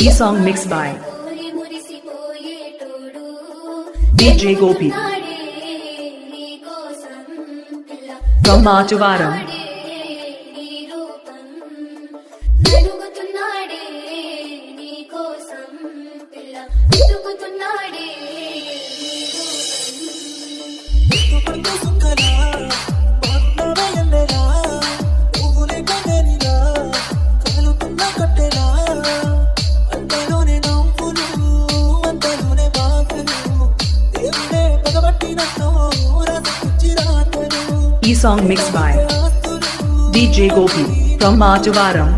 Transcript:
ఈ song mix by DJ Gopi from Machuvaram. ఈ song mix by DJ Gopi from Machuvaram.